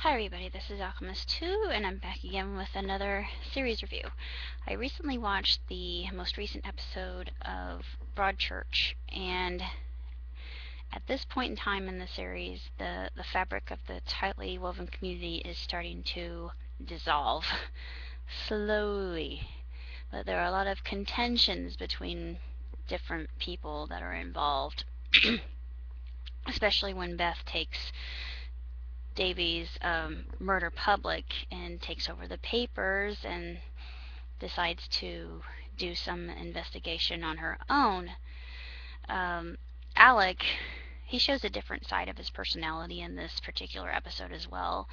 Hi everybody, this is Alchemist2, and I'm back again with another series review. I recently watched the most recent episode of Broadchurch, and at this point in time in the series, the fabric of the tightly woven community is starting to dissolve slowly. But there are a lot of contentions between different people that are involved, especially when Beth takes Davee's murder public and takes over the papers and decides to do some investigation on her own. Alec, he shows a different side of his personality in this particular episode as well.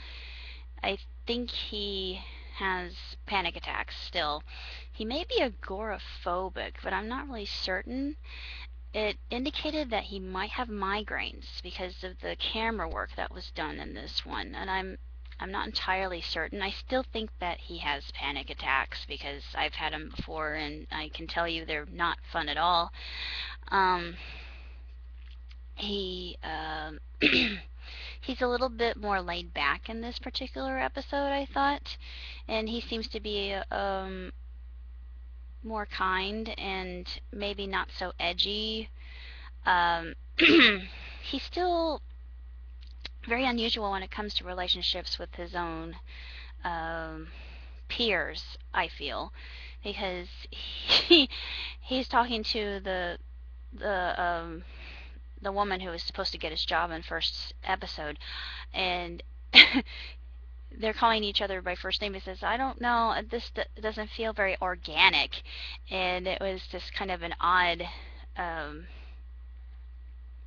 I think he has panic attacks still. He may be agoraphobic, but I'm not really certain. It indicated that he might have migraines because of the camera work that was done in this one, and I'm not entirely certain. I still think that he has panic attacks because I've had them before, and I can tell you they're not fun at all. Um, he he's a little bit more laid back in this particular episode, I thought, and he seems to be more kind and maybe not so edgy. He's still very unusual when it comes to relationships with his own um, peers, I feel, because he's talking to the the woman who was supposed to get his job in first episode, and they're calling each other by first name. He says, "I don't know, this doesn't feel very organic," and it was just kind of an odd um,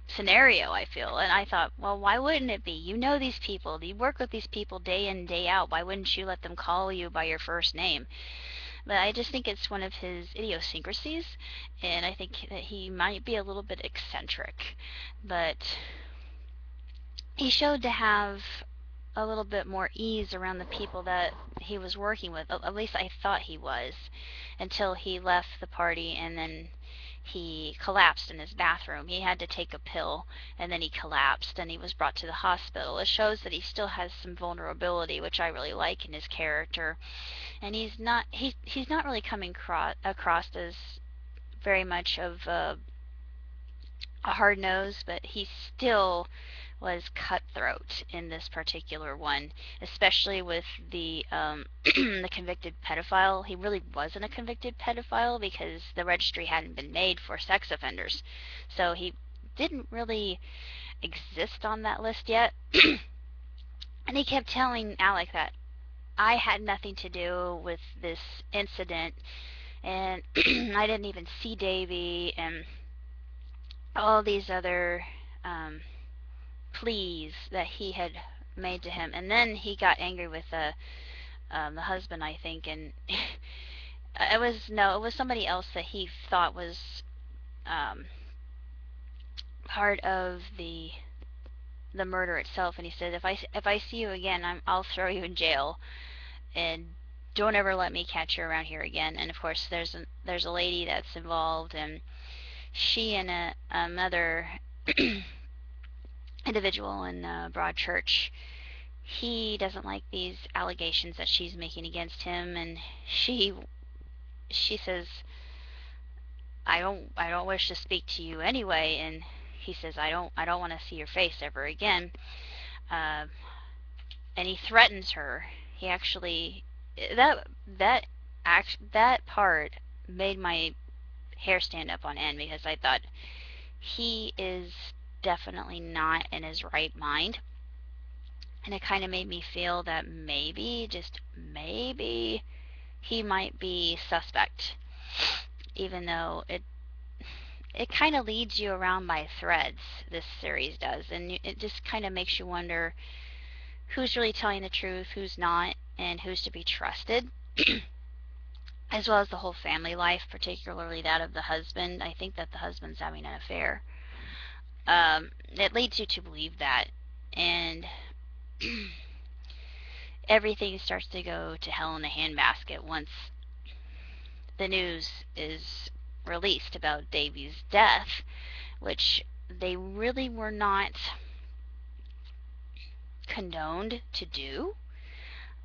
scenario, I feel. And I thought, well, why wouldn't it be? You know these people. You work with these people day in, day out. Why wouldn't you let them call you by your first name? But I just think it's one of his idiosyncrasies, and I think that he might be a little bit eccentric. But he showed to have a little bit more ease around the people that he was working with. At least I thought he was, until he left the party and then he collapsed in his bathroom. He had to take a pill and then he collapsed and he was brought to the hospital. It shows that he still has some vulnerability, which I really like in his character. And he's not really coming across as very much of a hard nose, but he still was cutthroat in this particular one, especially with the the convicted pedophile. He really wasn't a convicted pedophile because the registry hadn't been made for sex offenders, so he didn't really exist on that list yet. And he kept telling Alec that I had nothing to do with this incident, and I didn't even see Davee, and all these other pleas that he had made to him. And then he got angry with the husband, I think, and it was somebody else that he thought was um, part of the murder itself. And he said, if I see you again, I'll throw you in jail, and don't ever let me catch you around here again. And of course, there's a lady that's involved, and she and another individual in Broadchurch, he doesn't like these allegations that she's making against him, and she says, I don't wish to speak to you anyway, and he says, I don't want to see your face ever again. Uh, and he threatens her. He actually that part made my hair stand up on end because I thought he is definitely not in his right mind. And it kind of made me feel that maybe, just maybe, he might be suspect, even though it kind of leads you around by threads, this series does, and it just kind of makes you wonder who's really telling the truth, who's not, and who's to be trusted, as well as the whole family life, particularly that of the husband. I think that the husband's having an affair. It leads you to believe that, and everything starts to go to hell in a handbasket once the news is released about Davee's death, which they really were not condoned to do.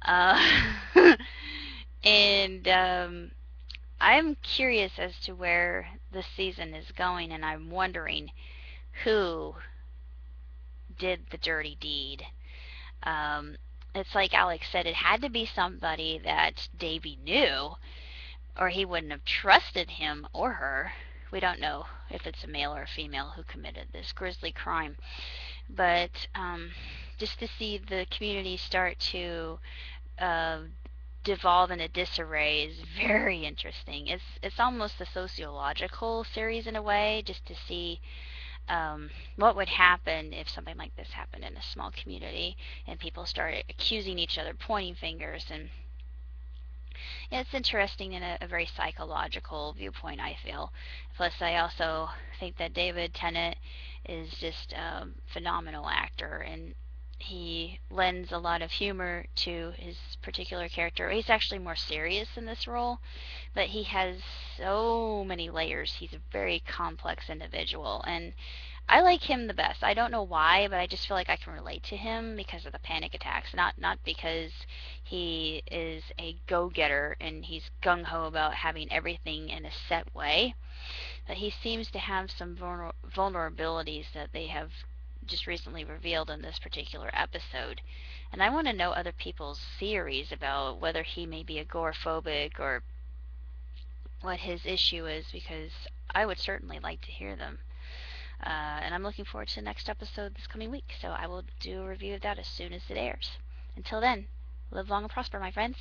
Uh, and I'm curious as to where the season is going, and I'm wondering who did the dirty deed. Um, it's like Alex said, it had to be somebody that Davee knew, or he wouldn't have trusted him or her. We don't know if it's a male or a female who committed this grisly crime. But just to see the community start to uh, devolve into disarray is very interesting. It's almost a sociological series in a way, just to see what would happen if something like this happened in a small community and people started accusing each other, pointing fingers, and yeah, it's interesting in a very psychological viewpoint, I feel. Plus, I also think that David Tennant is just a phenomenal actor, and he lends a lot of humor to his particular character. He's actually more serious in this role, but he has so many layers. He's a very complex individual, and I like him the best. I don't know why, but I just feel like I can relate to him because of the panic attacks, not because he is a go-getter and he's gung-ho about having everything in a set way. But he seems to have some vulnerabilities that they have just recently revealed in this particular episode. And I want to know other people's theories about whether he may be agoraphobic or what his issue is, because I would certainly like to hear them. And I'm looking forward to the next episode this coming week, so I will do a review of that as soon as it airs. Until then, live long and prosper, my friends.